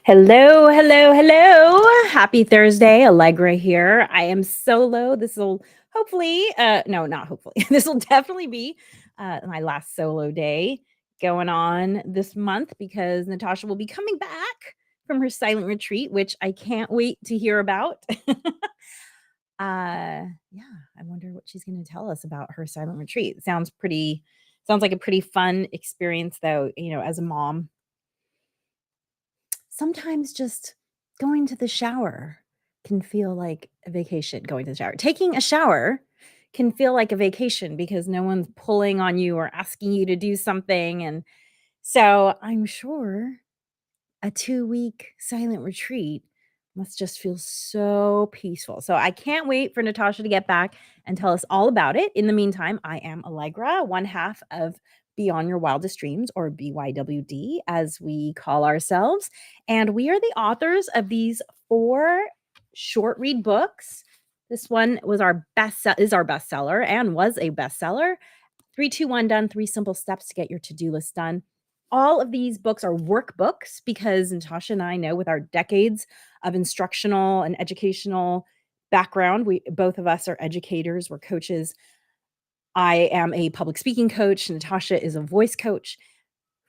Hello, hello, hello. Happy Thursday. Allegra here. I am solo. This will hopefully, no, not hopefully. This will definitely be my last solo day going on this month because Natasha will be coming back from her silent retreat, which I can't wait to hear about. Yeah, I wonder what she's going to tell us about her silent retreat. Sounds like a pretty fun experience though, as a mom sometimes just going to the shower can feel like a vacation. Going to the shower, taking a shower can feel like a vacation because no one's pulling on you or asking you to do something. And so I'm sure a 2-week silent retreat must just feel so peaceful. So I can't wait for Natasha to get back and tell us all about it. In the meantime, I am Allegra, one half of Beyond Your Wildest Dreams, or BYWD, as we call ourselves. And we are the authors of these 4 short read books. This one is our bestseller and was a bestseller. 3, 2, 1 Done, 3 Simple Steps to Get Your To-Do List Done. All of these books are workbooks because Natasha and I know with our decades of instructional and educational background, we both of us are educators, we're coaches. I am a public speaking coach, Natasha is a voice coach.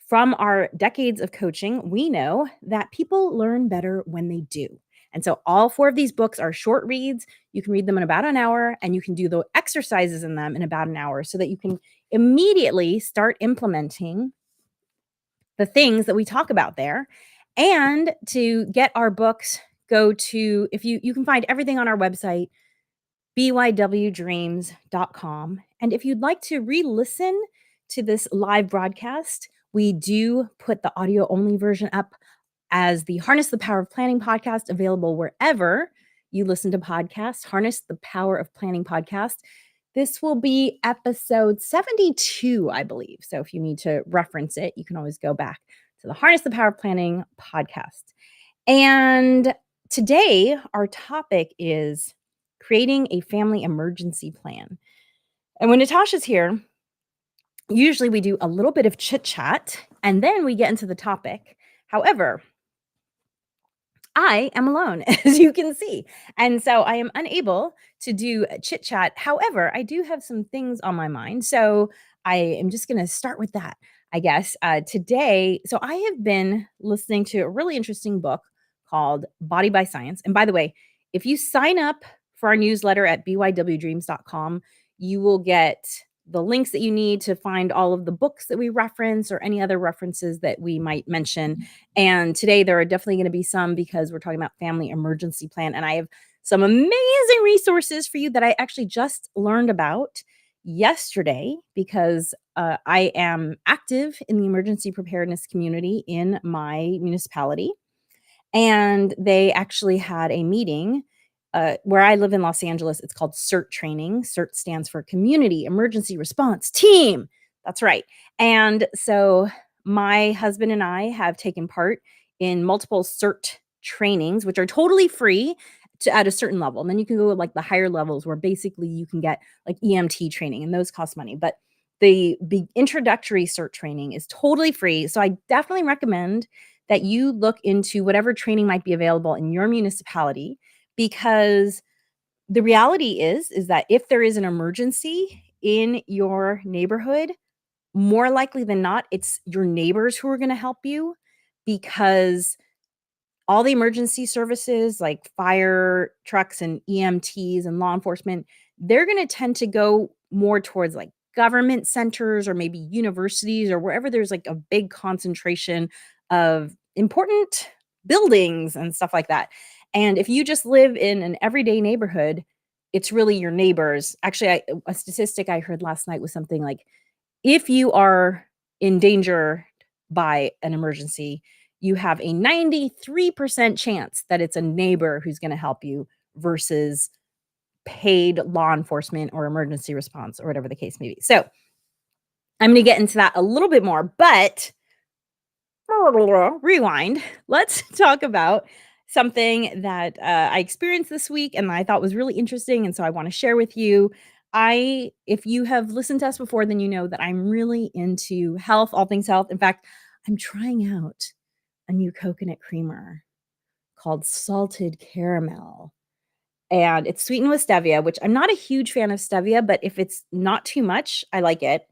From our decades of coaching, we know that people learn better when they do. And so all 4 of these books are short reads. You can read them in about an hour and you can do the exercises in them in about an hour so that you can immediately start implementing the things that we talk about there. And to get our books, go to, if you can find everything on our website, bywdreams.com. And if you'd like to re-listen to this live broadcast, we do put the audio only version up as the Harness the Power of Planning podcast, available wherever you listen to podcasts. Harness the Power of Planning podcast. This will be episode 72, I believe. So if you need to reference it, you can always go back to the Harness the Power of Planning podcast. And today, our topic is creating a family emergency plan. And when Natasha's here, usually we do a little bit of chit chat and then we get into the topic. However, I am alone, as you can see. And so I am unable to do chit chat. However, I do have some things on my mind. So I am just going to start with that, I guess. Today, so I have been listening to a really interesting book called Body by Science. And by the way, if you sign up for our newsletter at bywdreams.com, you will get the links that you need to find all of the books that we reference or any other references that we might mention. And today there are definitely going to be some because we're talking about family emergency plan. And I have some amazing resources for you that I actually just learned about yesterday because I am active in the emergency preparedness community in my municipality. And they actually had a meeting where I live in Los Angeles. It's called CERT training. CERT stands for Community Emergency Response Team. That's right. And so my husband and I have taken part in multiple CERT trainings, which are totally free at a certain level. And then you can go like the higher levels where basically you can get like EMT training and those cost money. But the introductory CERT training is totally free. So I definitely recommend that you look into whatever training might be available in your municipality, because the reality is that if there is an emergency in your neighborhood, more likely than not, it's your neighbors who are going to help you, because all the emergency services like fire trucks and EMTs and law enforcement, they're going to tend to go more towards like government centers or maybe universities or wherever there's like a big concentration of important buildings and stuff like that. And if you just live in an everyday neighborhood, it's really your neighbors. Actually, a statistic I heard last night was something like if you are in danger by an emergency, you have a 93% chance that it's a neighbor who's going to help you versus paid law enforcement or emergency response or whatever the case may be. So I'm going to get into that a little bit more, but rewind. Let's talk about something that I experienced this week and I thought was really interesting. And so I want to share with you. If you have listened to us before, then you know that I'm really into health, all things health. In fact, I'm trying out a new coconut creamer called salted caramel. And it's sweetened with stevia, which I'm not a huge fan of stevia, but if it's not too much, I like it.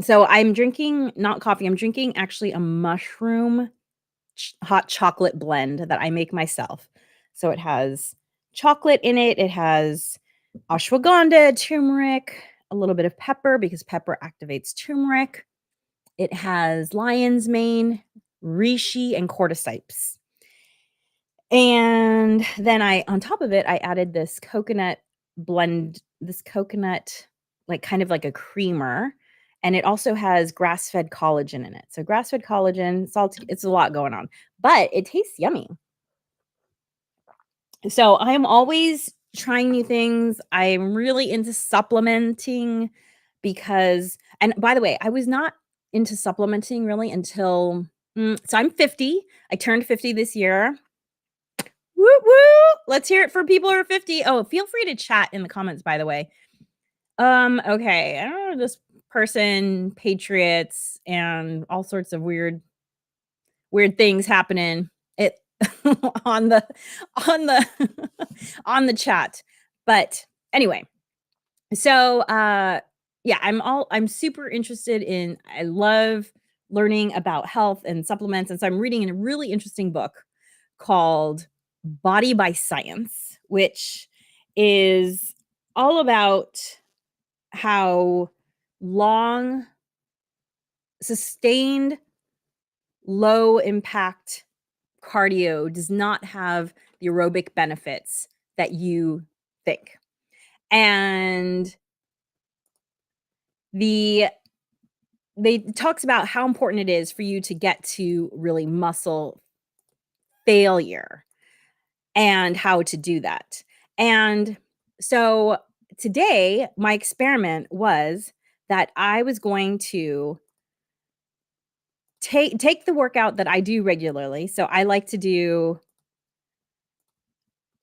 So I'm drinking not coffee, I'm drinking actually a mushroom hot chocolate blend that I make myself. So it has chocolate in it, it has ashwagandha, turmeric, a little bit of pepper because pepper activates turmeric. It has lion's mane, reishi, and cordyceps. And then on top of it, I added this coconut blend, this coconut, like kind of like a creamer. And it also has grass-fed collagen in it. So grass-fed collagen, salt, it's a lot going on, but it tastes yummy. So I'm always trying new things. I'm really into supplementing because, and by the way, I was not into supplementing really until, so I'm 50. I turned 50 this year. Woo woo! Let's hear it for people who are 50. Oh, feel free to chat in the comments, by the way. Okay. I don't know, this person, patriots, and all sorts of weird things happening. It on the on the on the chat. But anyway, so yeah, I'm super interested in I love learning about health and supplements. And so I'm reading a really interesting book called Body by Science, which is all about how long sustained low impact cardio does not have the aerobic benefits that you think. And the they talks about how important it is for you to get to really muscle failure and how to do that. And so today my experiment was that I was going to take the workout that I do regularly. So I like to do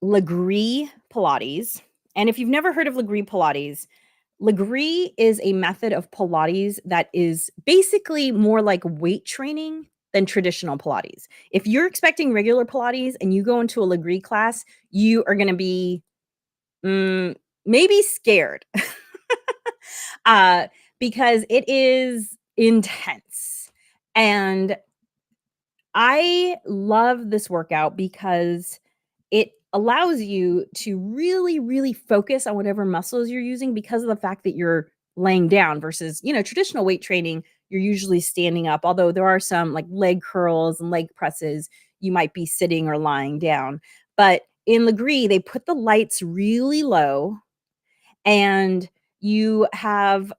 Legree Pilates. And if you've never heard of Legree Pilates, Legree is a method of Pilates that is basically more like weight training than traditional Pilates. If you're expecting regular Pilates and you go into a Legree class, you are going to be maybe scared uh, because it is intense. And I love this workout because it allows you to really, really focus on whatever muscles you're using because of the fact that you're laying down versus, traditional weight training, you're usually standing up. Although there are some like leg curls and leg presses, you might be sitting or lying down. But in Legree, they put the lights really low and you have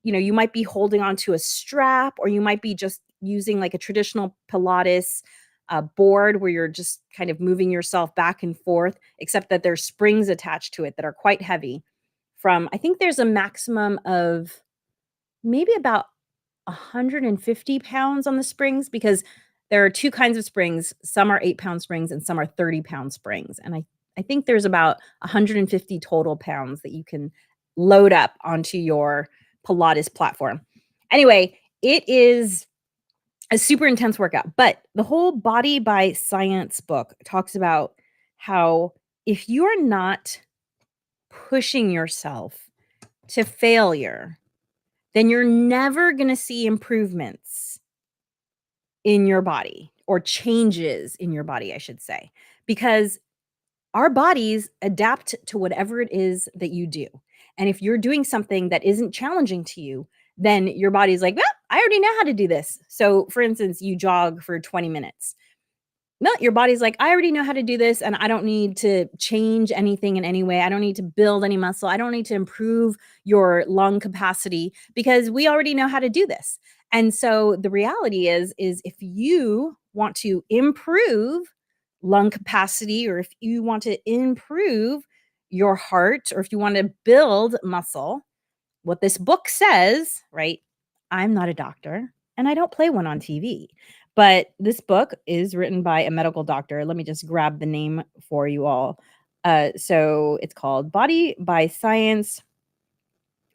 you might be holding onto a strap or you might be just using like a traditional Pilates board where you're just kind of moving yourself back and forth, except that there's springs attached to it that are quite heavy. I think there's a maximum of maybe about 150 pounds on the springs because there are two kinds of springs. Some are 8-pound springs and some are 30-pound springs. And I think there's about 150 total pounds that you can load up onto your Pilates platform. Anyway, it is a super intense workout, but the whole Body by Science book talks about how if you're not pushing yourself to failure, then you're never going to see improvements in your body or changes in your body, I should say, because our bodies adapt to whatever it is that you do. And if you're doing something that isn't challenging to you, then your body's like, well, I already know how to do this. So, for instance, you jog for 20 minutes. No, your body's like, I already know how to do this and I don't need to change anything in any way. I don't need to build any muscle. I don't need to improve your lung capacity because we already know how to do this. And so the reality is if you want to improve lung capacity or if you want to improve your heart or if you want to build muscle, what this book says, right? I'm not a doctor and I don't play one on TV. But this book is written by a medical doctor. Let me just grab the name for you all. So it's called Body by Science,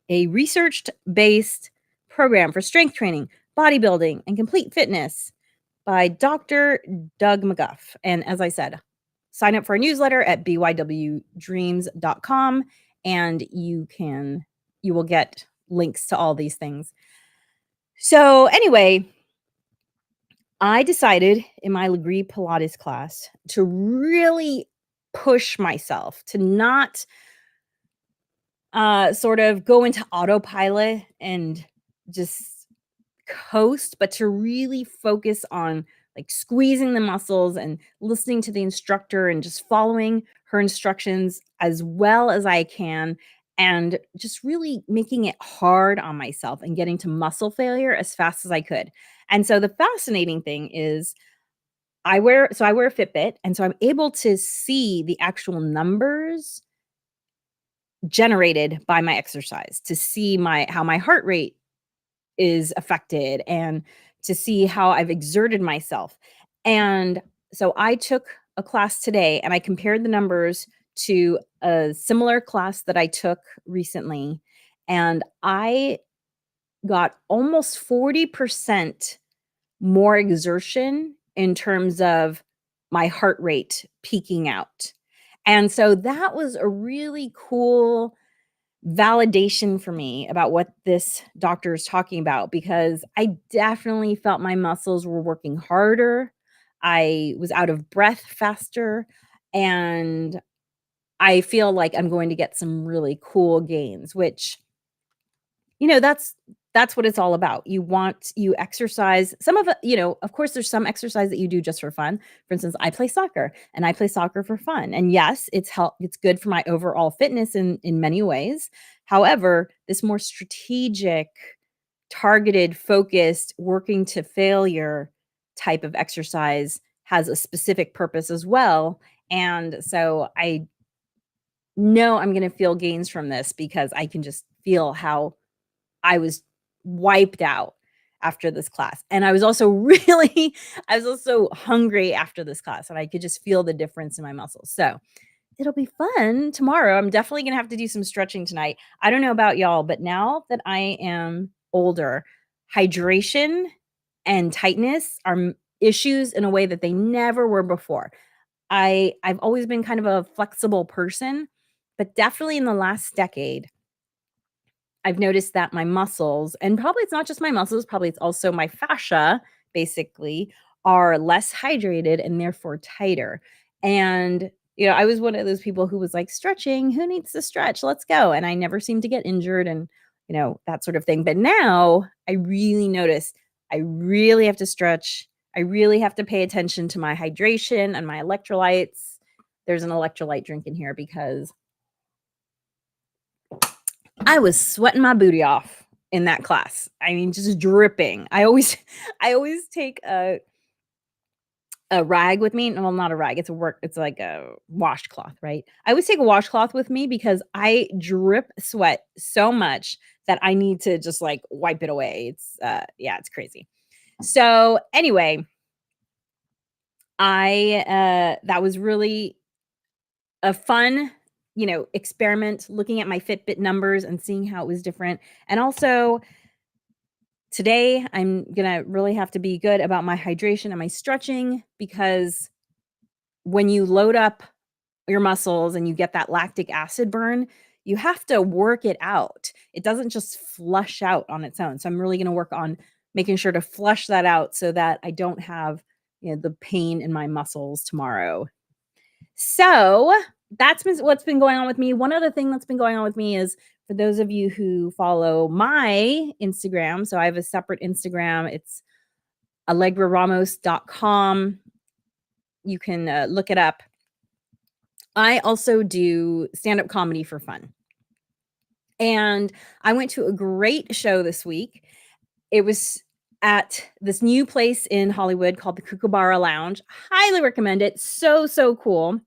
a research based program for strength training, Bodybuilding and Complete Fitness by Dr. Doug McGuff. And as I said, sign up for a newsletter at bywdreams.com and you will get links to all these things. So anyway, I decided in my Alegre Pilates class to really push myself to not sort of go into autopilot and just coast, but to really focus on like squeezing the muscles and listening to the instructor and just following her instructions as well as I can and just really making it hard on myself and getting to muscle failure as fast as I could. And so the fascinating thing is I wear a Fitbit and so I'm able to see the actual numbers generated by my exercise, to see my how my heart rate is affected and to see how I've exerted myself. And so I took a class today and I compared the numbers to a similar class that I took recently, and I got almost 40% more exertion in terms of my heart rate peaking out. And so that was a really cool validation for me about what this doctor is talking about because I definitely felt my muscles were working harder. I was out of breath faster, and I feel like I'm going to get some really cool gains, which that's what it's all about. You exercise some of it, of course there's some exercise that you do just for fun. For instance, I play soccer and I play soccer for fun. And yes, it's good for my overall fitness in many ways. However, this more strategic, targeted, focused, working to failure type of exercise has a specific purpose as well. And so I know I'm going to feel gains from this because I can just feel how I was wiped out after this class, and I was also I was also hungry after this class, and I could just feel the difference in my muscles. So, it'll be fun tomorrow. I'm definitely gonna have to do some stretching tonight. I don't know about y'all, but now that I am older, hydration and tightness are issues in a way that they never were before. I've always been kind of a flexible person, but definitely in the last decade I've noticed that my muscles, and probably it's not just my muscles, probably it's also my fascia, basically, are less hydrated and therefore tighter. And, I was one of those people who was like, stretching, who needs to stretch? Let's go. And I never seemed to get injured and, that sort of thing. But now I really notice I really have to stretch. I really have to pay attention to my hydration and my electrolytes. There's an electrolyte drink in here because I was sweating my booty off in that class. I mean, just dripping. I always take a rag with me. Well, not a rag. It's like a washcloth, right? I always take a washcloth with me because I drip sweat so much that I need to just like wipe it away. Yeah, it's crazy. So anyway, that was really a fun, experiment looking at my Fitbit numbers and seeing how it was different. And also today I'm going to really have to be good about my hydration and my stretching because when you load up your muscles and you get that lactic acid burn, you have to work it out. It doesn't just flush out on its own. So I'm really going to work on making sure to flush that out so that I don't have, the pain in my muscles tomorrow. So what's been going on with me. One other thing that's been going on with me is for those of you who follow my Instagram. So I have a separate Instagram. It's alegreramos.com. You can look it up. I also do stand-up comedy for fun. And I went to a great show this week. It was at this new place in Hollywood called the Kookaburra Lounge. Highly recommend it. So, so cool.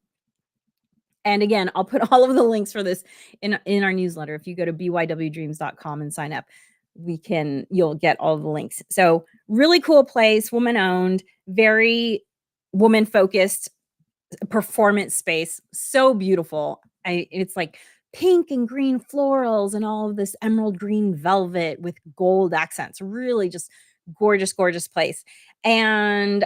And again, I'll put all of the links for this in our newsletter. If you go to bywdreams.com and sign up, you'll get all the links. So really cool place, woman owned, very woman focused performance space. So beautiful. It's like pink and green florals and all of this emerald green velvet with gold accents. Really just Gorgeous, gorgeous place. And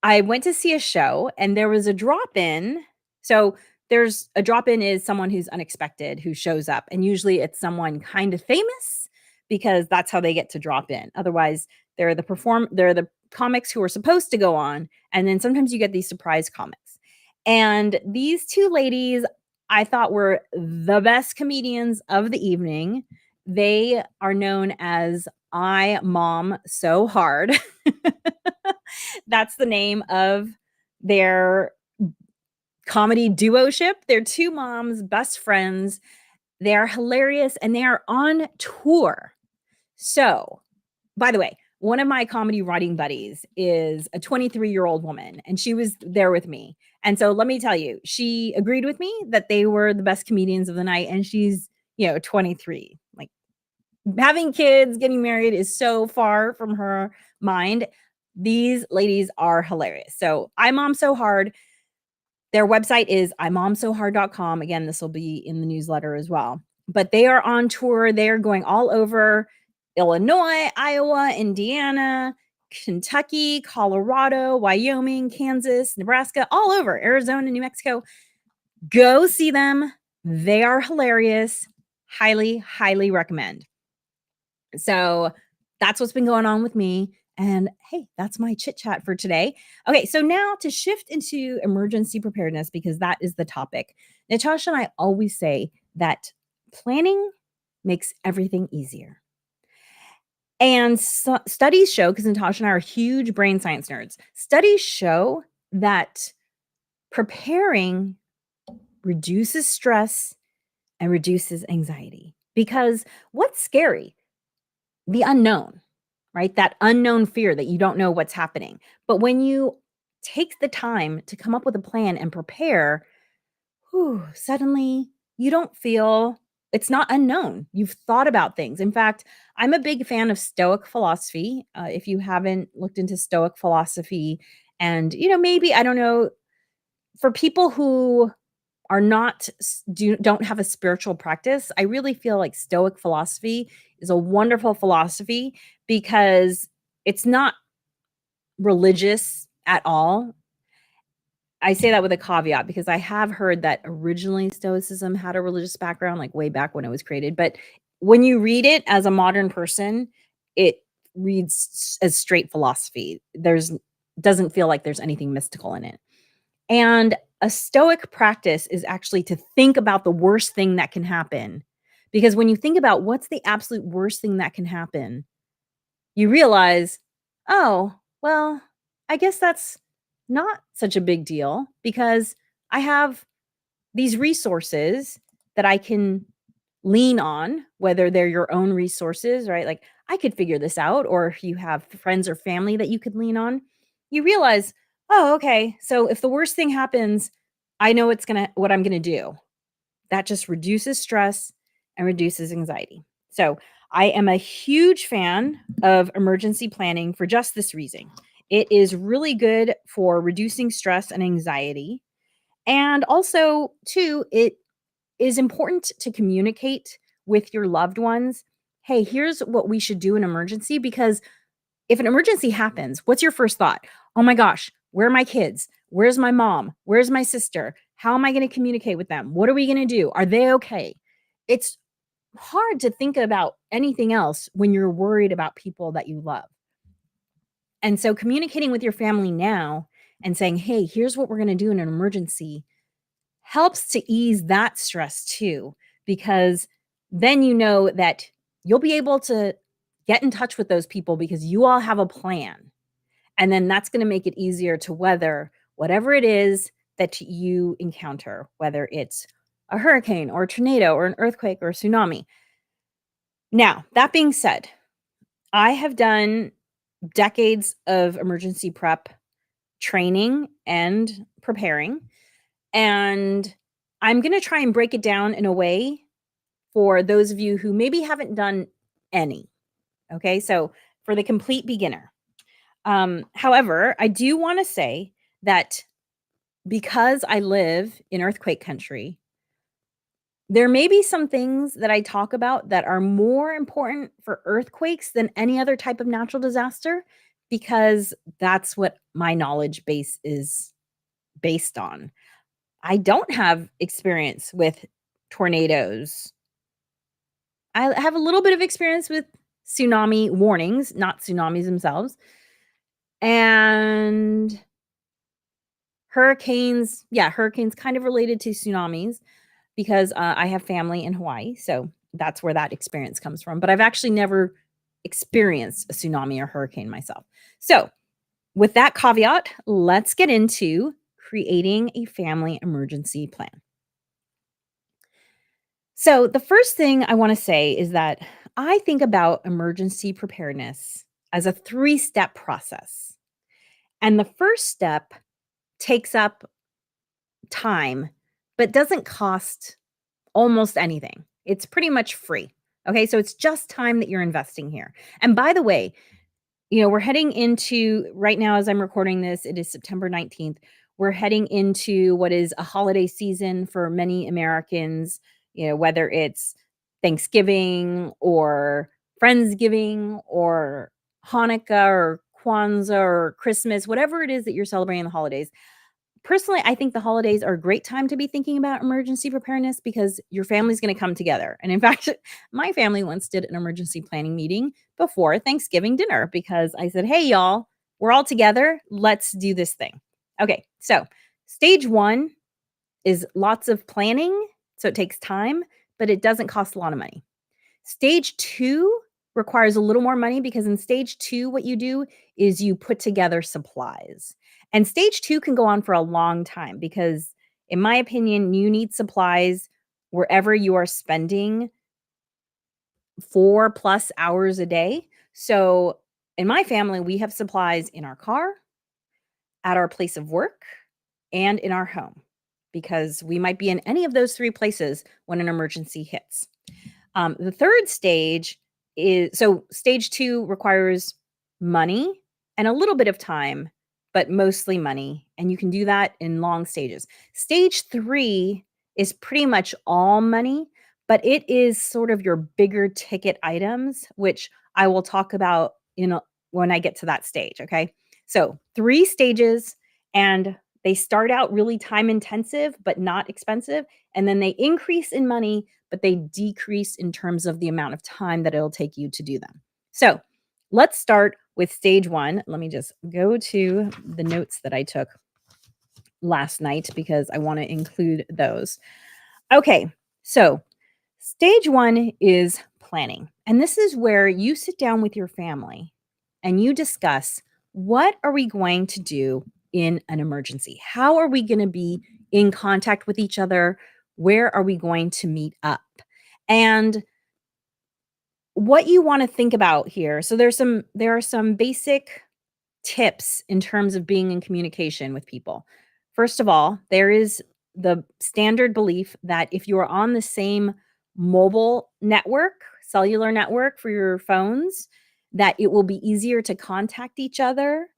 I went to see a show and there was a drop-in. So there's a drop-in is someone who's unexpected who shows up, and usually it's someone kind of famous because that's how they get to drop in. Otherwise, they're the comics who are supposed to go on, and then sometimes you get these surprise comics. And these two ladies I thought were the best comedians of the evening. They are known as I Mom So Hard. That's the name of their comedy duo-ship. They're two moms, best friends. They are hilarious and they are on tour. So, by the way, one of my comedy writing buddies is a 23-year-old woman, and she was there with me. And so let me tell you, she agreed with me that they were the best comedians of the night, and she's, 23. Like, having kids, getting married is so far from her mind. These ladies are hilarious. So, I Mom So Hard. Their website is imomsohard.com. Again, this will be in the newsletter as well. But they are on tour. They are going all over Illinois, Iowa, Indiana, Kentucky, Colorado, Wyoming, Kansas, Nebraska, all over Arizona, New Mexico. Go see them. They are hilarious. Highly, highly recommend. So that's what's been going on with me. And hey, that's my chit chat for today. Okay, so now to shift into emergency preparedness, because that is the topic. Natasha and I always say that planning makes everything easier. And studies show, because Natasha and I are huge brain science nerds, studies show that preparing reduces stress and reduces anxiety. Because what's scary? The unknown, right? That unknown fear that you don't know what's happening. But when you take the time to come up with a plan and prepare, suddenly you don't feel it's not unknown. You've thought about things. In fact, I'm a big fan of Stoic philosophy. If you haven't looked into Stoic philosophy, and maybe I don't know, for people who are not don't have a spiritual practice, I really feel like Stoic philosophy is a wonderful philosophy because it's not religious at all. I say that with a caveat because I have heard that originally Stoicism had a religious background, like way back when it was created. But when you read it as a modern person, it reads as straight philosophy. There's doesn't feel like there's anything mystical in it. And a stoic practice is actually to think about the worst thing that can happen. Because when you think about what's the absolute worst thing that can happen, you realize, oh, well, I guess that's not such a big deal because I have these resources that I can lean on, whether they're your own resources, right? Like I could figure this out, or if you have friends or family that you could lean on, you realize, oh, okay. So if the worst thing happens, I know what I'm gonna do. That just reduces stress and reduces anxiety. So I am a huge fan of emergency planning for just this reason. It is really good for reducing stress and anxiety. And also, too, it is important to communicate with your loved ones. Hey, here's what we should do in emergency, because if an emergency happens, what's your first thought? Oh my gosh, where are my kids? Where's my mom? Where's my sister? How am I going to communicate with them? What are we going to do? Are they okay? It's hard to think about anything else when you're worried about people that you love. And so communicating with your family now and saying, hey, here's what we're going to do in an emergency helps to ease that stress too, because then you know that you'll be able to get in touch with those people because you all have a plan. And then that's going to make it easier to weather whatever it is that you encounter, whether it's a hurricane or a tornado or an earthquake or a tsunami. Now, that being said, I have done decades of emergency prep training and preparing. And I'm going to try and break it down in a way for those of you who maybe haven't done any. Okay. So for the complete beginner. However, I do want to say that because I live in earthquake country, There may be some things that I talk about that are more important for earthquakes than any other type of natural disaster because that's what my knowledge base is based on. I don't have experience with tornadoes. I have a little bit of experience with tsunami warnings, not tsunamis themselves, and hurricanes. Yeah, hurricanes kind of related to tsunamis because I have family in Hawaii. So that's where that experience comes from. But I've actually never experienced a tsunami or hurricane myself. So, with that caveat, let's get into creating a family emergency plan. So, the first thing I want to say is that I think about emergency preparedness as a three-step process. And the first step takes up time, but doesn't cost almost anything. It's pretty much free. Okay. So it's just time that you're investing here. And by the way, we're heading into right now as I'm recording this, it is September 19th. We're heading into what is a holiday season for many Americans, whether it's Thanksgiving or Friendsgiving or Hanukkah or Kwanzaa or Christmas, whatever it is that you're celebrating the holidays. Personally, I think the holidays are a great time to be thinking about emergency preparedness because your family's gonna come together, and in fact, my family once did an emergency planning meeting before Thanksgiving dinner because I said, "Hey, y'all, we're all together, let's do this thing." Okay, so stage 1 is lots of planning, so it takes time, but it doesn't cost a lot of money. Stage 2 requires a little more money because in stage 2, what you do is you put together supplies. And stage 2 can go on for a long time because, in my opinion, you need supplies wherever you are spending 4 plus hours a day. So, in my family, we have supplies in our car, at our place of work, and in our home because we might be in any of those 3 places when an emergency hits. The third stage is so stage 2 requires money and a little bit of time, but mostly money. And you can do that in long stages. Stage 3 is pretty much all money, but it is sort of your bigger ticket items, which I will talk about when I get to that stage. Okay. So 3 stages, and they start out really time intensive, but not expensive. And then they increase in money, but they decrease in terms of the amount of time that it'll take you to do them. So let's start with stage 1. Let me just go to the notes that I took last night because I want to include those. Okay, so stage 1 is planning. And this is where you sit down with your family and you discuss, what are we going to do in an emergency? How are we going to be in contact with each other? Where are we going to meet up? And what you want to think about here. So there are some basic tips in terms of being in communication with people. First of all, there is the standard belief that if you are on the same mobile network, cellular network for your phones, that it will be easier to contact each other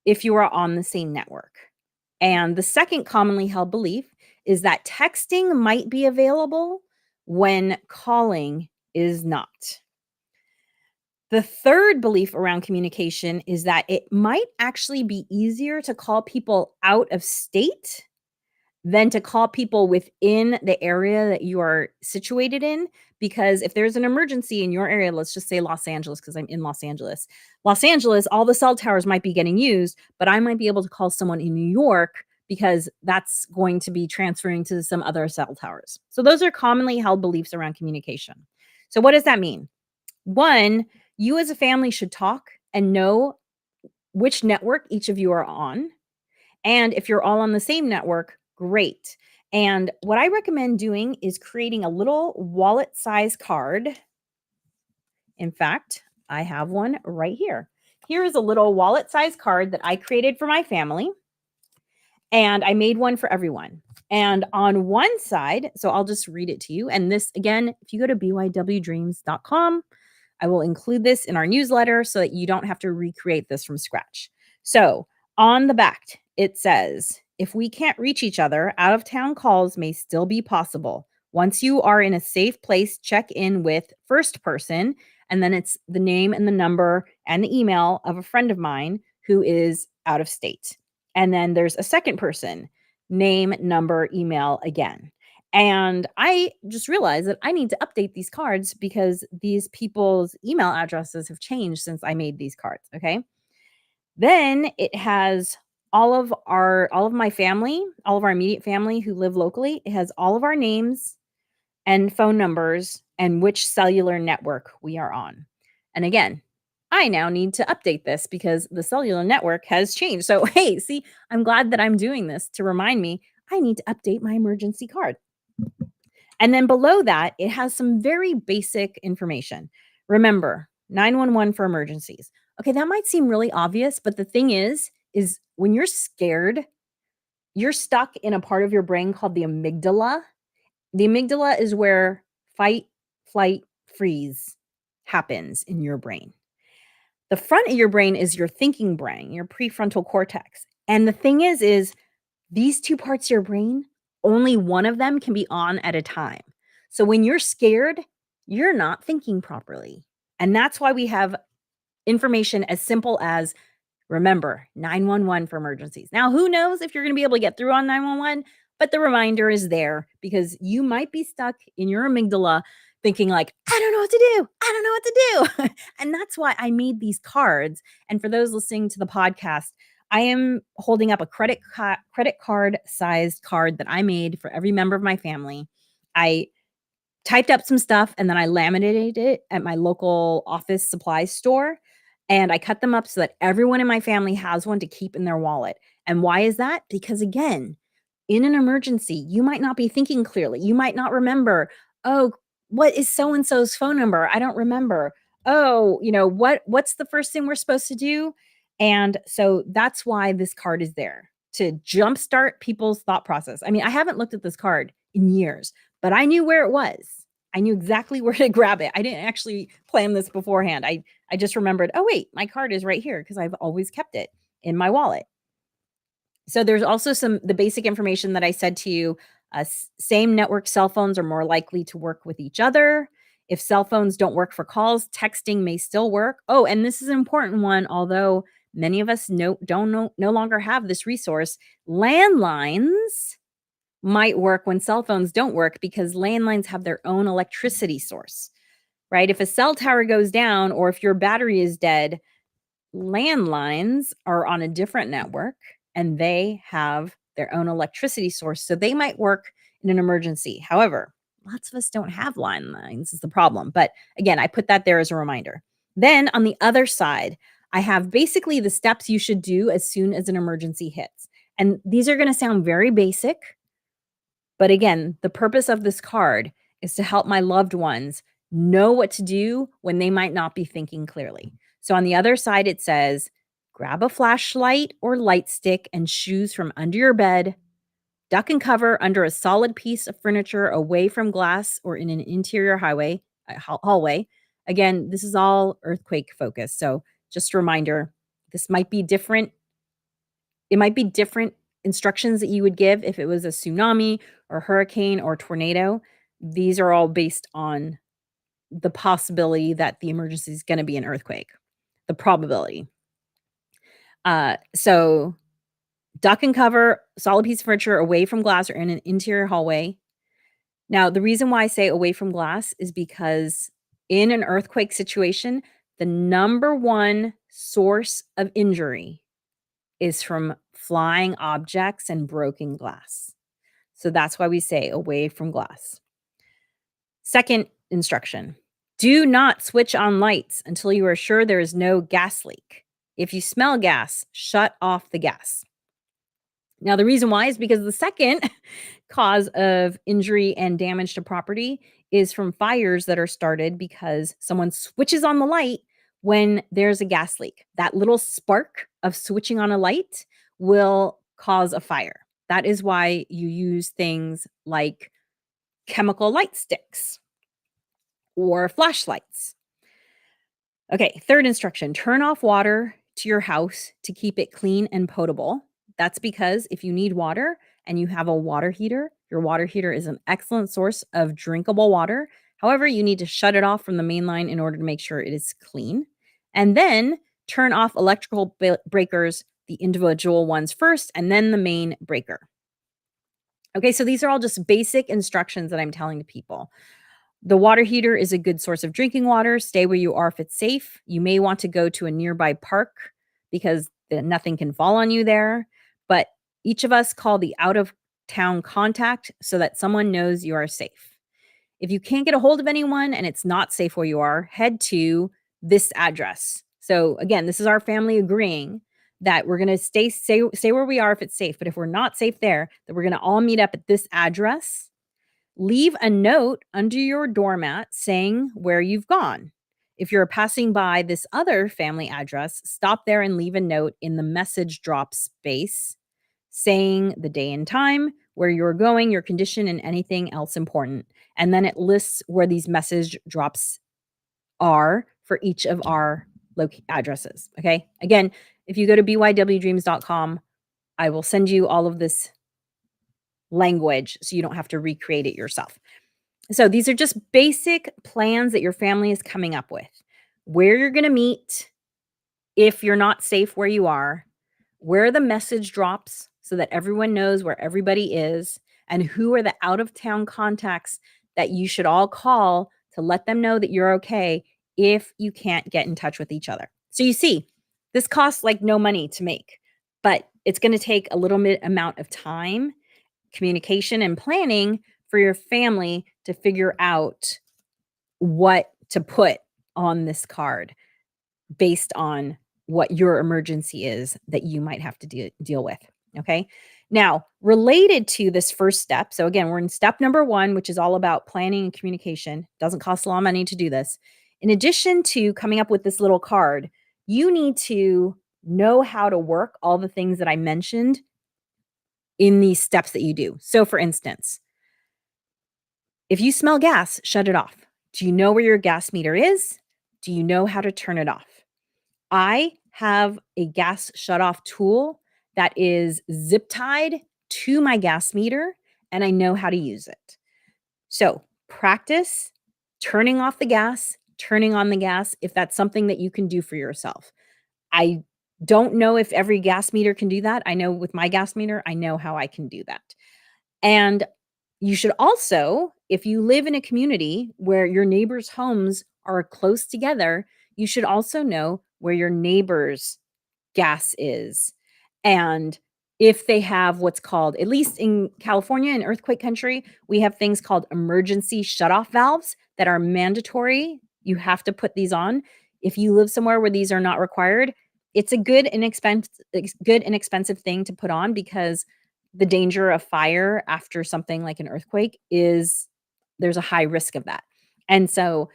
if you are on the same network. And the second commonly held belief is that texting might be available when calling is not. The third belief around communication is that it might actually be easier to call people out of state than to call people within the area that you are situated in. Because if there's an emergency in your area, let's just say Los Angeles, because I'm in Los Angeles. Los Angeles, all the cell towers might be getting used, but I might be able to call someone in New York because that's going to be transferring to some other cell towers. So those are commonly held beliefs around communication. So what does that mean? One, you as a family should talk and know which network each of you are on. And if you're all on the same network, great. And what I recommend doing is creating a little wallet size card. In fact, I have one right here. Here is a little wallet size card that I created for my family. And I made one for everyone. And on one side, so I'll just read it to you. And this, again, if you go to bywdreams.com, I will include this in our newsletter so that you don't have to recreate this from scratch. So on the back, it says, if we can't reach each other, out of town calls may still be possible. Once you are in a safe place, check in with first person, and then it's the name and the number and the email of a friend of mine who is out of state. And then there's a second person, name, number, email again. And I just realized that I need to update these cards because these people's email addresses have changed since I made these cards. Okay. Then it has all of my family, all of our immediate family who live locally. It has all of our names and phone numbers and which cellular network we are on. And again, I now need to update this because the cellular network has changed. So, hey, see, I'm glad that I'm doing this to remind me I need to update my emergency card. And then below that, it has some very basic information. Remember, 911 for emergencies. Okay, that might seem really obvious, but the thing is when you're scared, you're stuck in a part of your brain called the amygdala. The amygdala is where fight, flight, freeze happens in your brain. The front of your brain is your thinking brain, your prefrontal cortex. And the thing is these two parts of your brain, only one of them can be on at a time. So when you're scared, you're not thinking properly. And that's why we have information as simple as remember 911 for emergencies. Now, who knows if you're going to be able to get through on 911, but the reminder is there because you might be stuck in your amygdala thinking like, I don't know what to do. I don't know what to do. And that's why I made these cards. And for those listening to the podcast, I am holding up a credit card sized card that I made for every member of my family. I typed up some stuff and then I laminated it at my local office supply store. And I cut them up so that everyone in my family has one to keep in their wallet. And why is that? Because again, in an emergency, you might not be thinking clearly. You might not remember, oh, what is so and so's phone number? I don't remember. Oh, what's the first thing we're supposed to do? And so that's why this card is there to jumpstart people's thought process. I mean, I haven't looked at this card in years, but I knew where it was. I knew exactly where to grab it. I didn't actually plan this beforehand. I just remembered, oh wait, my card is right here because I've always kept it in my wallet. So there's also the basic information that I said to you. Same network cell phones are more likely to work with each other. If cell phones don't work for calls, texting may still work. Oh, and this is an important one, although many of us no longer have this resource. Landlines might work when cell phones don't work because landlines have their own electricity source, right? If a cell tower goes down or if your battery is dead, landlines are on a different network and they have their own electricity source. So they might work in an emergency. However, lots of us don't have landlines is the problem. But again, I put that there as a reminder. Then on the other side, I have basically the steps you should do as soon as an emergency hits. And these are going to sound very basic. But again, the purpose of this card is to help my loved ones know what to do when they might not be thinking clearly. So on the other side, it says, grab a flashlight or light stick and shoes from under your bed, duck and cover under a solid piece of furniture away from glass or in an interior hallway. Again, this is all earthquake focused. So just a reminder, this might be different. It might be different instructions that you would give if it was a tsunami or hurricane or tornado. These are all based on the possibility that the emergency is going to be an earthquake, the probability. So duck and cover, solid piece of furniture away from glass or in an interior hallway. Now, the reason why I say away from glass is because in an earthquake situation, the number one source of injury is from flying objects and broken glass. So that's why we say away from glass. Second instruction, do not switch on lights until you are sure there is no gas leak. If you smell gas, shut off the gas. Now, the reason why is because the second cause of injury and damage to property is from fires that are started because someone switches on the light when there's a gas leak. That little spark of switching on a light will cause a fire. That is why you use things like chemical light sticks or flashlights. Okay, third instruction, turn off water to your house to keep it clean and potable. That's because if you need water and you have a water heater, Your water heater is an excellent source of drinkable water. However, you need to shut it off from the main line in order to make sure it is clean. And then turn off electrical breakers, the individual ones first, and then the main breaker. Okay, so these are all just basic instructions that I'm telling to people. The water heater is a good source of drinking water. Stay where you are if it's safe. You may want to go to a nearby park because nothing can fall on you there. But each of us call the out of town contact so that someone knows you are safe. If you can't get a hold of anyone and it's not safe where you are, head to this address. So again, this is our family agreeing that we're going to stay where we are if it's safe. But if we're not safe there, then we're going to all meet up at this address. Leave a note under your doormat saying where you've gone. If you're passing by this other family address, stop there and leave a note in the message drop space saying the day and time, where you're going, your condition, and anything else important. And then it lists where these message drops are for each of our addresses. Okay. Again, if you go to bywdreams.com, I will send you all of this language so you don't have to recreate it yourself. So these are just basic plans that your family is coming up with. Where you're going to meet if you're not safe where you are, where the message drops so that everyone knows where everybody is, and who are the out of town contacts that you should all call to let them know that you're okay if you can't get in touch with each other. So you see, this costs like no money to make, but it's going to take a little bit amount of time, communication, and planning for your family to figure out what to put on this card based on what your emergency is that you might have to deal with. Okay. Now, related to this first step. So, again, we're in step number 1, which is all about planning and communication. Doesn't cost a lot of money to do this. In addition to coming up with this little card, you need to know how to work all the things that I mentioned in these steps that you do. So, for instance, if you smell gas, shut it off. Do you know where your gas meter is? Do you know how to turn it off? I have a gas shutoff tool that is zip tied to my gas meter, and I know how to use it. So practice turning off the gas, turning on the gas, if that's something that you can do for yourself. I don't know if every gas meter can do that. I know with my gas meter, I know how I can do that. And you should also, if you live in a community where your neighbors' homes are close together, you should also know where your neighbor's gas is. And if they have what's called, at least in California, in earthquake country, we have things called emergency shutoff valves that are mandatory. You have to put these on. If you live somewhere where these are not required, it's a good and expensive thing to put on because the danger of fire after something like an earthquake is there's a high risk of that. And so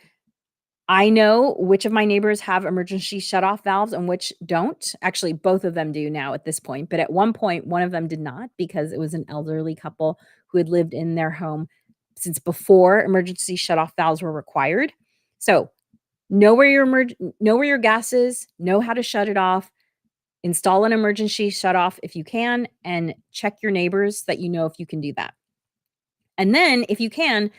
I know which of my neighbors have emergency shutoff valves and which don't. Actually, both of them do now at this point. But at one point, one of them did not because it was an elderly couple who had lived in their home since before emergency shutoff valves were required. So know where your gas is, know how to shut it off, install an emergency shutoff if you can, and check your neighbors that you know if you can do that. And then if you can,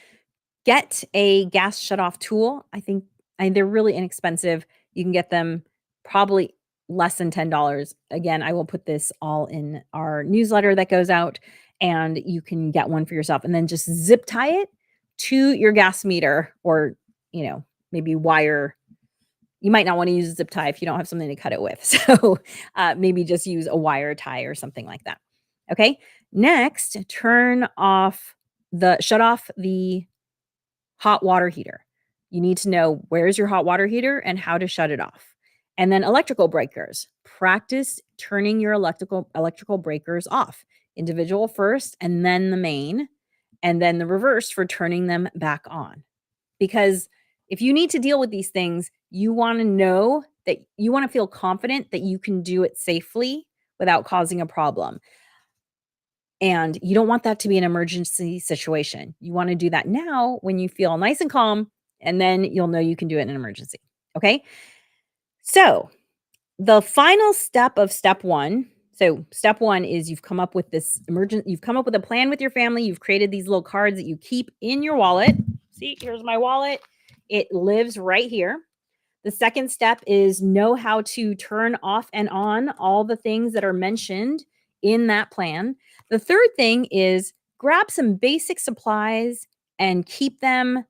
get a gas shutoff tool. I think they're really inexpensive. You can get them probably less than $10. Again, I will put this all in our newsletter that goes out, and you can get one for yourself and then just zip tie it to your gas meter or, maybe wire. You might not want to use a zip tie if you don't have something to cut it with. So maybe just use a wire tie or something like that. Okay. Next, shut off the hot water heater. You need to know where's your hot water heater and how to shut it off. And then electrical breakers. Practice turning your electrical breakers off. Individual first, and then the main, and then the reverse for turning them back on. Because if you need to deal with these things, you want to know that you want to feel confident that you can do it safely without causing a problem. And you don't want that to be an emergency situation. You want to do that now when you feel nice and calm, and then you'll know you can do it in an emergency. Okay. So the final step of step 1, So, step 1 is you've come up with a plan with your family, you've created these little cards that you keep in your wallet. See, here's my wallet. It lives right here. The second step is know how to turn off and on all the things that are mentioned in that plan. The third thing is grab some basic supplies and keep them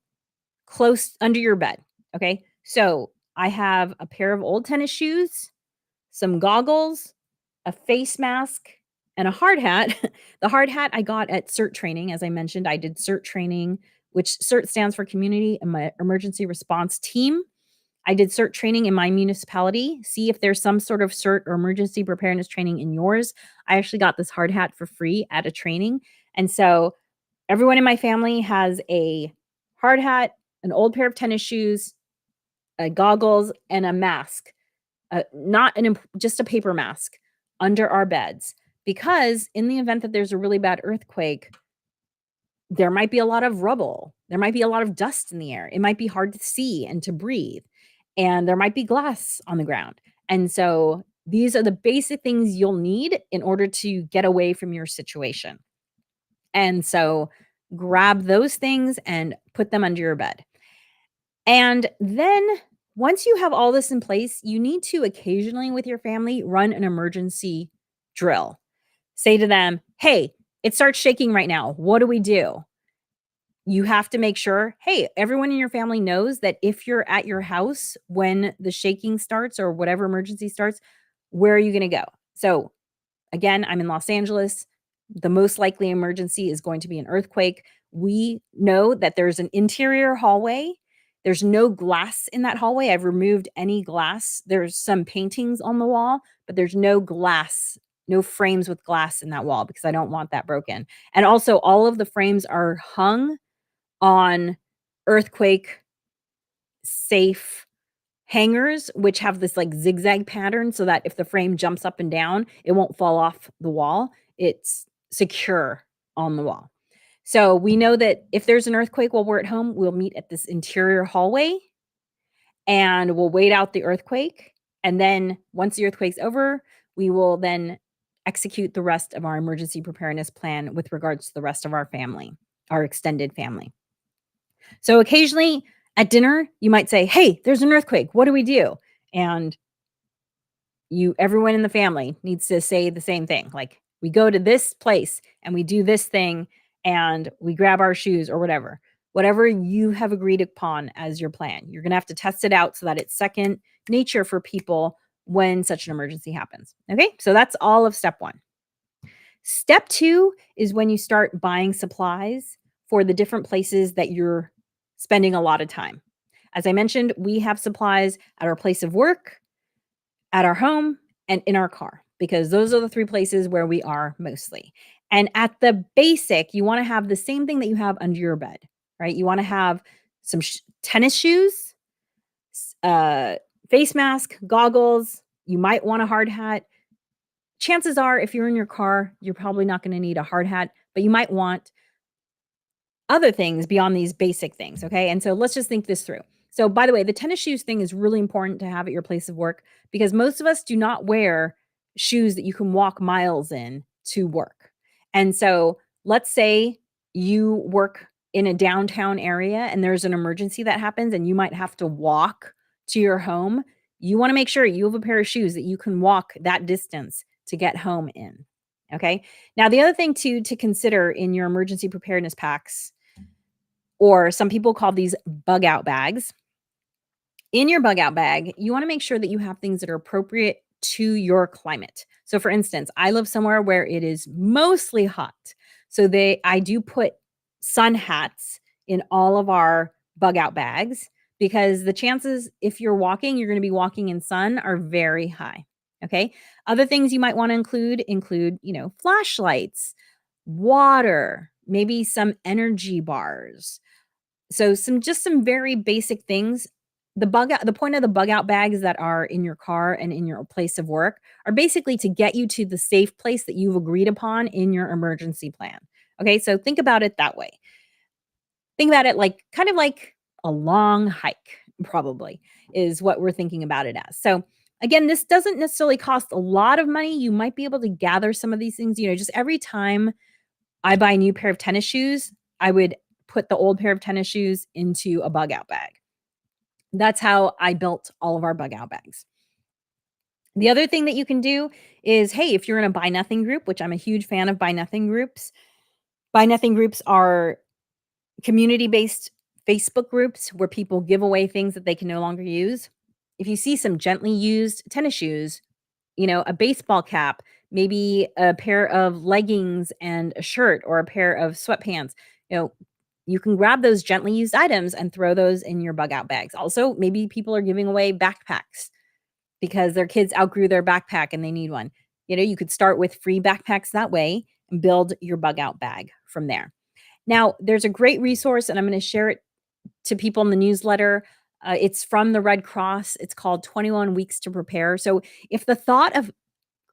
close under your bed. Okay. So I have a pair of old tennis shoes, some goggles, a face mask, and a hard hat. The hard hat I got at CERT training. As I mentioned, I did CERT training, which CERT stands for Community Emergency Response Team. I did CERT training in my municipality. See if there's some sort of CERT or emergency preparedness training in yours. I actually got this hard hat for free at a training. And so everyone in my family has a hard hat, an old pair of tennis shoes, goggles, and a mask. Just a paper mask under our beds, because in the event that there's a really bad earthquake, there might be a lot of rubble. There might be a lot of dust in the air. It might be hard to see and to breathe, and there might be glass on the ground. And so these are the basic things you'll need in order to get away from your situation. And so grab those things and put them under your bed. And then once you have all this in place, you need to occasionally with your family run an emergency drill. Say to them, "Hey, it starts shaking right now. What do we do?" You have to make sure, hey, everyone in your family knows that if you're at your house when the shaking starts or whatever emergency starts, where are you going to go? So, again, I'm in Los Angeles. The most likely emergency is going to be an earthquake. We know that there's an interior hallway. There's no glass in that hallway. I've removed any glass. There's some paintings on the wall, but there's no glass, no frames with glass in that wall because I don't want that broken. And also, all of the frames are hung on earthquake safe hangers, which have this like zigzag pattern so that if the frame jumps up and down, it won't fall off the wall. It's secure on the wall. So we know that if there's an earthquake while we're at home, we'll meet at this interior hallway and we'll wait out the earthquake. And then once the earthquake's over, we will then execute the rest of our emergency preparedness plan with regards to the rest of our family, our extended family. So occasionally at dinner, you might say, "Hey, there's an earthquake. What do we do?" And everyone in the family needs to say the same thing. Like, we go to this place and we do this thing and we grab our shoes or whatever. Whatever you have agreed upon as your plan. You're going to have to test it out so that it's second nature for people when such an emergency happens. Okay? So that's all of step 1. Step 2 is when you start buying supplies for the different places that you're spending a lot of time. As I mentioned, we have supplies at our place of work, at our home, and in our car, because those are the 3 places where we are mostly. And at the basic, you want to have the same thing that you have under your bed, right? You want to have some tennis shoes, face mask, goggles. You might want a hard hat. Chances are, if you're in your car, you're probably not going to need a hard hat, but you might want other things beyond these basic things, okay? And so let's just think this through. So, by the way, the tennis shoes thing is really important to have at your place of work because most of us do not wear shoes that you can walk miles in to work. And so, let's say you work in a downtown area and there's an emergency that happens and you might have to walk to your home. You want to make sure you have a pair of shoes that you can walk that distance to get home in. Okay. Now, the other thing to consider in your emergency preparedness packs, or some people call these bug out bags. In your bug out bag, you want to make sure that you have things that are appropriate to your climate. So for instance, I live somewhere where it is mostly hot. So I do put sun hats in all of our bug out bags because the chances if you're going to be walking in sun are very high. Okay? Other things you might want to include, flashlights, water, maybe some energy bars. So some very basic things. The point of the bug out bags that are in your car and in your place of work are basically to get you to the safe place that you've agreed upon in your emergency plan. Okay, so think about it that way. Think about it like kind of like a long hike, probably is what we're thinking about it as. So Again, this doesn't necessarily cost a lot of money. You might be able to gather some of these things, just every time I buy a new pair of tennis shoes, I would put the old pair of tennis shoes into a bug out bag. That's how I built all of our bug out bags. The other thing that you can do is, hey, if you're in a buy nothing group, which I'm a huge fan of buy nothing groups are community based Facebook groups where people give away things that they can no longer use. If you see some gently used tennis shoes, a baseball cap, maybe a pair of leggings and a shirt or a pair of sweatpants, you know, you can grab those gently used items and throw those in your bug out bags. Also, maybe people are giving away backpacks because their kids outgrew their backpack and they need one. You could start with free backpacks that way and build your bug out bag from there. Now, there's a great resource, and I'm going to share it to people in the newsletter. It's from the Red Cross. It's called 21 Weeks to Prepare. So, if the thought of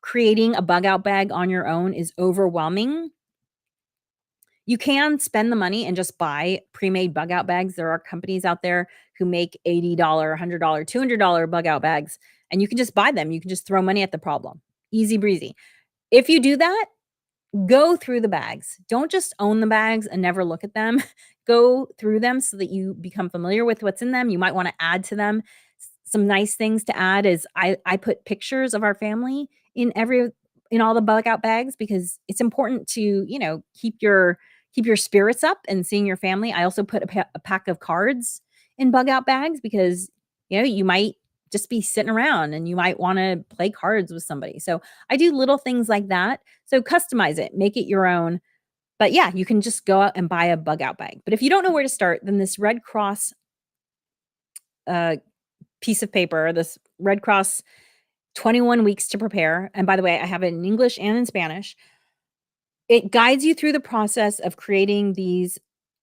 creating a bug out bag on your own is overwhelming, you can spend the money and just buy pre-made bug out bags. There are companies out there who make $80, $100, $200 bug out bags, and you can just buy them. You can just throw money at the problem. Easy breezy. If you do that, go through the bags. Don't just own the bags and never look at them. Go through them so that you become familiar with what's in them. You might want to add to them. Some nice things to add is I put pictures of our family in all the bug out bags because it's important to, keep your spirits up and seeing your family. I also put a pack of cards in bug out bags because, you might just be sitting around and you might want to play cards with somebody. So I do little things like that. So customize it, make it your own. But yeah, you can just go out and buy a bug out bag. But if you don't know where to start, then this Red Cross uh, piece of paper, this Red Cross 21 weeks to prepare. And by the way, I have it in English and in Spanish. It guides you through the process of creating these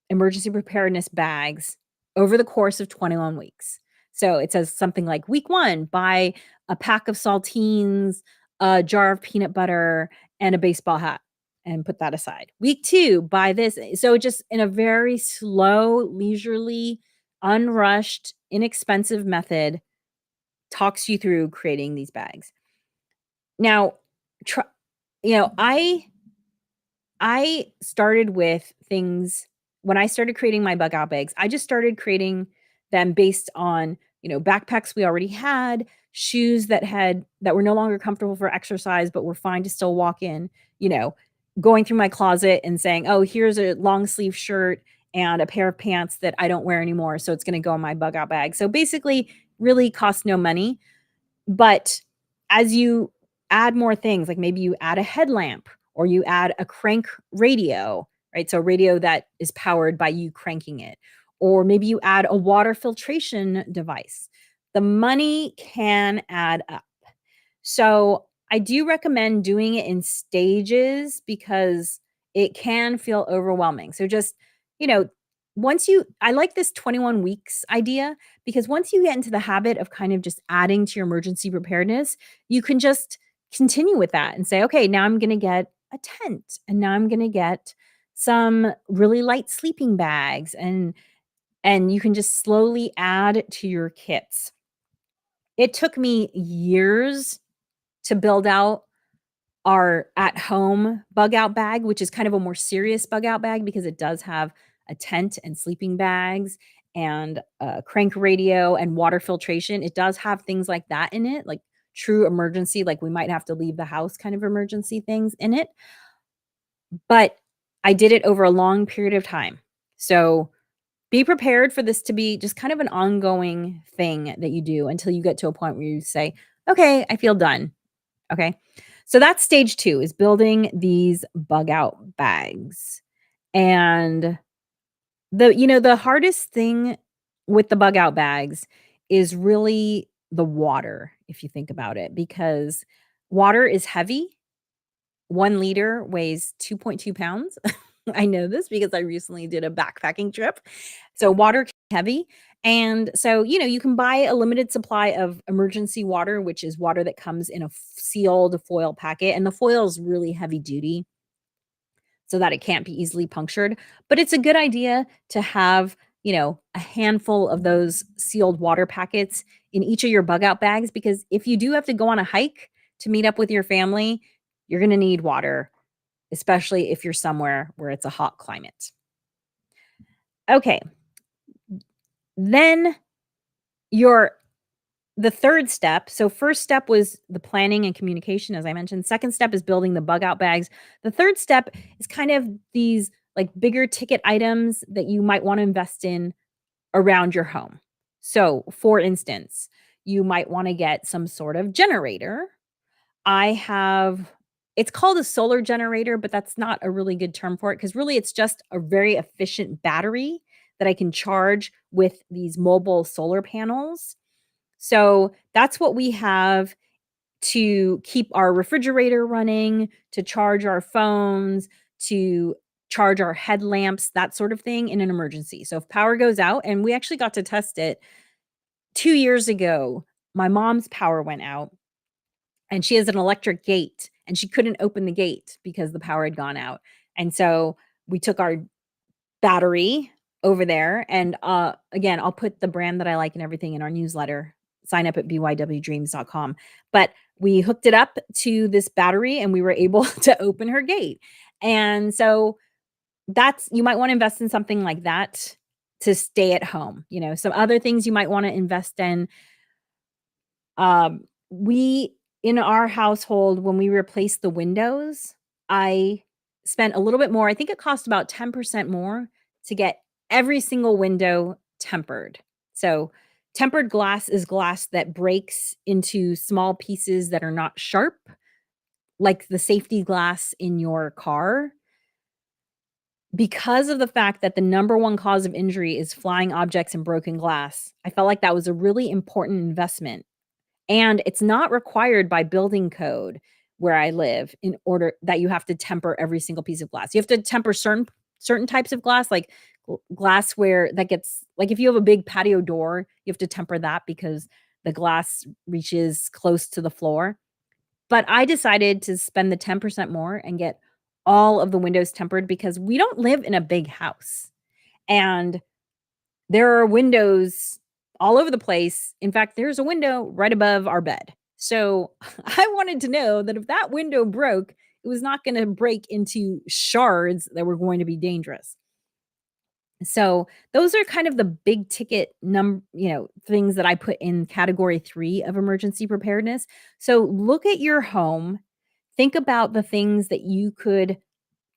emergency preparedness bags over the course of 21 weeks. So it says something like week 1, buy a pack of saltines, a jar of peanut butter, and a baseball hat and put that aside. Week 2, buy this. So just in a very slow, leisurely, unrushed, inexpensive method talks you through creating these bags. Now, try, I started with things when I started creating my bug out bags. I just started creating them based on, backpacks we already had, shoes that were no longer comfortable for exercise but were fine to still walk in, you know, going through my closet and saying, "Oh, here's a long sleeve shirt and a pair of pants that I don't wear anymore, so it's going to go in my bug out bag." So basically really cost no money, but as you add more things, like maybe you add a headlamp or you add a crank radio, right? So a radio that is powered by you cranking it, or maybe you add a water filtration device. The money can add up. So I do recommend doing it in stages because it can feel overwhelming. So just, you know, I like this 21 weeks idea because once you get into the habit of kind of just adding to your emergency preparedness, you can just continue with that and say, okay, now I'm going to get a tent and now I'm going to get some really light sleeping bags and you can just slowly add to your kits. It took me years to build out our at home bug out bag, which is kind of a more serious bug out bag because it does have a tent and sleeping bags and a crank radio and water filtration. It does have things like that in it, like true emergency, like we might have to leave the house kind of emergency things in it. But I did it over a long period of time. So be prepared for this to be just kind of an ongoing thing that you do until you get to a point where you say, okay, I feel done. Okay. So that's stage 2 is building these bug out bags. And the hardest thing with the bug out bags is really the water, if you think about it, because water is heavy. 1 liter weighs 2.2 pounds. I know this because I recently did a backpacking trip. So water can be heavy. And so, you can buy a limited supply of emergency water, which is water that comes in a sealed foil packet. And the foil is really heavy duty so that it can't be easily punctured. But it's a good idea to have a handful of those sealed water packets in each of your bug out bags, because if you do have to go on a hike to meet up with your family, you're going to need water, especially if you're somewhere where it's a hot climate. Okay. Then your the third step. So first step was the planning and communication, as I mentioned. Second step is building the bug out bags. The third step is kind of these like bigger ticket items that you might want to invest in around your home. So, for instance, you might want to get some sort of generator. I have it's called a solar generator, but that's not a really good term for it because really it's just a very efficient battery that I can charge with these mobile solar panels. So that's what we have to keep our refrigerator running, to charge our phones, to charge our headlamps, that sort of thing in an emergency. So if power goes out, and we actually got to test it 2 years ago, my mom's power went out and she has an electric gate and she couldn't open the gate because the power had gone out. And so we took our battery over there and, again, I'll put the brand that I like and everything in our newsletter. Sign up at bywdreams.com. But we hooked it up to this battery and we were able to open her gate. And so that's you might wanna invest in something like that to stay at home. Some other things you might wanna invest in, we in our household, when we replaced the windows, I spent a little bit more. I think it cost about 10% more to get every single window tempered. So, tempered glass is glass that breaks into small pieces that are not sharp, like the safety glass in your car. Because of the fact that the number one cause of injury is flying objects and broken glass, I felt like that was a really important investment. And it's not required by building code where I live in order that you have to temper every single piece of glass. You have to temper certain types of glass, like glass where that gets like if you have a big patio door, you have to temper that because the glass reaches close to the floor. But I decided to spend the 10% more and get all of the windows tempered because we don't live in a big house. And there are windows all over the place. In fact, there's a window right above our bed. So I wanted to know that if that window broke, it was not going to break into shards that were going to be dangerous. So those are kind of the big ticket things that I put in category 3 of emergency preparedness. So look at your home, think about the things that you could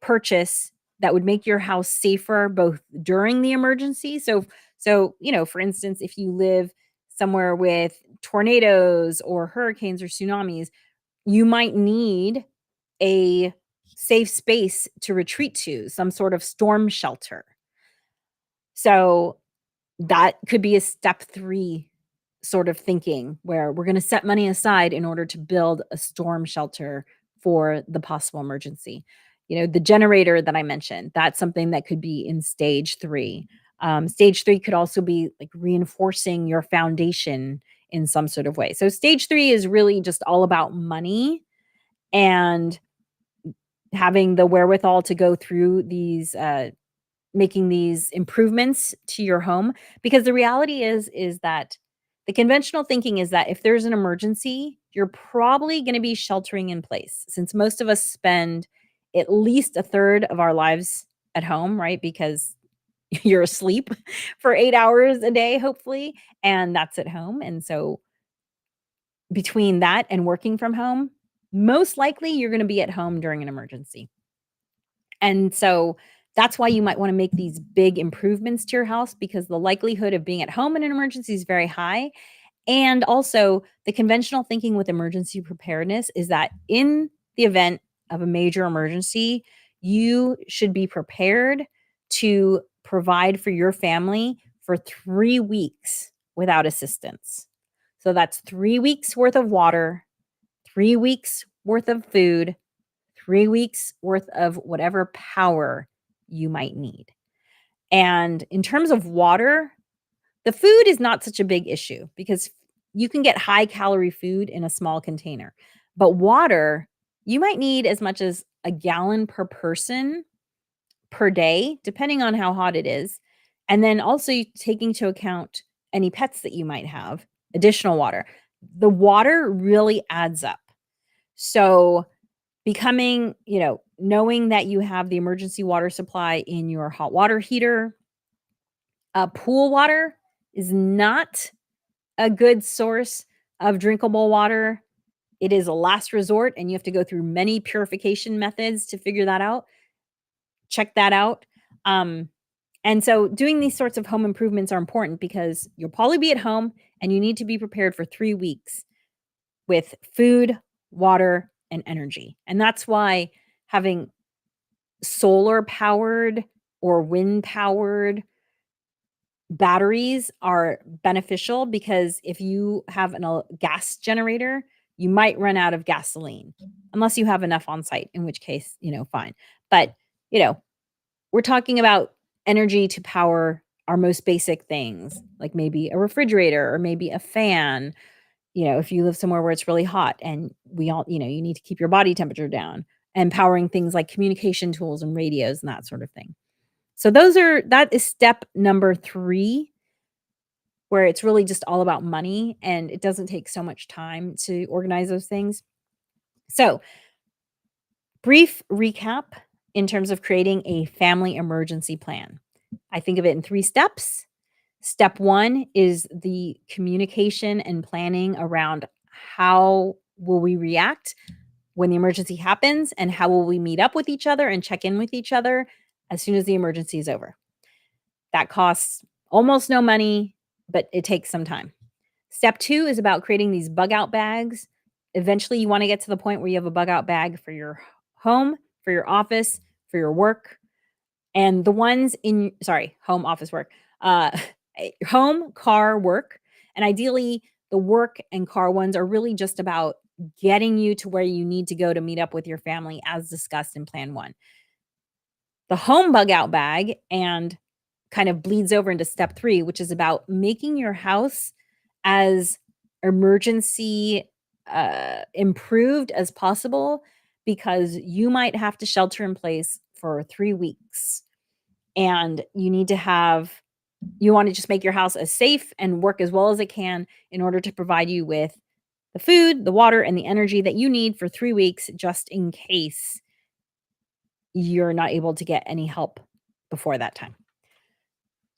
purchase that would make your house safer both during the emergency. So, for instance, if you live somewhere with tornadoes or hurricanes or tsunamis, you might need a safe space to retreat to, some sort of storm shelter. So that could be a step 3 sort of thinking where we're gonna set money aside in order to build a storm shelter for the possible emergency. The generator that I mentioned, that's something that could be in stage 3. Stage 3 could also be, like, reinforcing your foundation in some sort of way. So stage 3 is really just all about money and having the wherewithal to go through these, making these improvements to your home, because the reality is that the conventional thinking is that if there's an emergency, you're probably going to be sheltering in place, since most of us spend at least a third of our lives at home, right? Because you're asleep for 8 hours a day hopefully, and that's at home. And so between that and working from home, most likely you're going to be at home during an emergency. And so that's why you might want to make these big improvements to your house, because the likelihood of being at home in an emergency is very high. And also, the conventional thinking with emergency preparedness is that in the event of a major emergency, you should be prepared to provide for your family for 3 weeks without assistance. So that's 3 weeks worth of water, 3 weeks worth of food, 3 weeks worth of whatever power you might need. And in terms of water, the food is not such a big issue because you can get high calorie food in a small container. But water, you might need as much as a gallon per person per day, depending on how hot it is. And then also taking into account any pets that you might have, additional water. The water really adds up. So becoming, knowing that you have the emergency water supply in your hot water heater, pool water is not a good source of drinkable water. It is a last resort, and you have to go through many purification methods to figure that out. Check that out. And so doing these sorts of home improvements are important because you'll probably be at home and you need to be prepared for 3 weeks with food, water, and energy. And that's why having solar powered or wind powered batteries are beneficial, because if you have a gas generator, you might run out of gasoline unless you have enough on site, in which case, fine. But, you know, we're talking about energy to power our most basic things, like maybe a refrigerator or maybe a fan. If you live somewhere where it's really hot and we all, you need to keep your body temperature down, and powering things like communication tools and radios and that sort of thing. So that is step number 3, where it's really just all about money and it doesn't take so much time to organize those things. So, brief recap in terms of creating a family emergency plan. I think of it in 3 steps. Step 1 is the communication and planning around how will we react when the emergency happens, and how will we meet up with each other and check in with each other as soon as the emergency is over. That costs almost no money, but it takes some time. Step 2 is about creating these bug out bags. Eventually, you want to get to the point where you have a bug out bag for your home, for your office, for your work, and the ones in, home, office, work, home, car, work. And ideally, the work and car ones are really just about getting you to where you need to go to meet up with your family, as discussed in Plan 1. The home bug out bag and kind of bleeds over into step 3, which is about making your house as emergency improved as possible, because you might have to shelter in place for 3 weeks. And you want to just make your house as safe and work as well as it can in order to provide you with the food, the water, and the energy that you need for 3 weeks, just in case you're not able to get any help before that time.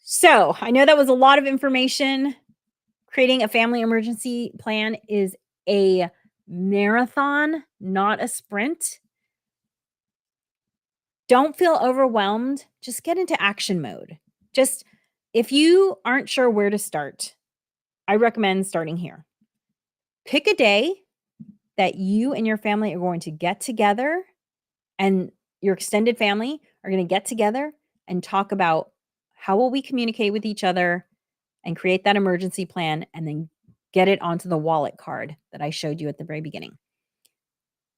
So I know that was a lot of information. Creating a family emergency plan is a marathon, not a sprint. Don't feel overwhelmed. Just get into action mode. If you aren't sure where to start, I recommend starting here. Pick a day that you and your family are going to get together, and your extended family are going to get together and talk about how will we communicate with each other and create that emergency plan, and then get it onto the wallet card that I showed you at the very beginning.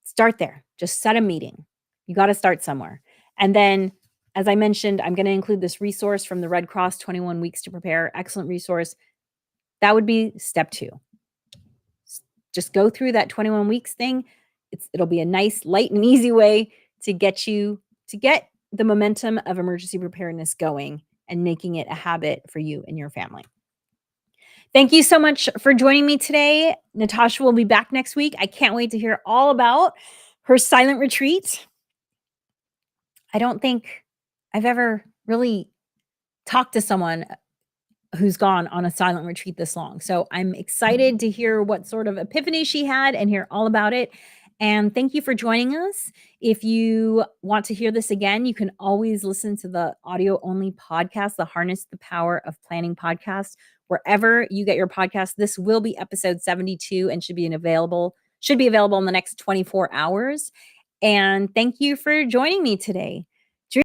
Start there. Just set a meeting. You got to start somewhere. And then, as I mentioned, I'm going to include this resource from the Red Cross, 21 Weeks to Prepare. Excellent resource. That would be step 2. Just go through that 21 weeks thing. It'll be a nice, light, and easy way to get the momentum of emergency preparedness going and making it a habit for you and your family. Thank you so much for joining me today. Natasha will be back next week. I can't wait to hear all about her silent retreat. I don't think I've ever really talked to someone who's gone on a silent retreat this long. So I'm excited to hear what sort of epiphany she had and hear all about it. And thank you for joining us. If you want to hear this again, you can always listen to the audio only podcast, the Harness the Power of Planning podcast, wherever you get your podcast. This will be episode 72 and should be available in the next 24 hours. And thank you for joining me today.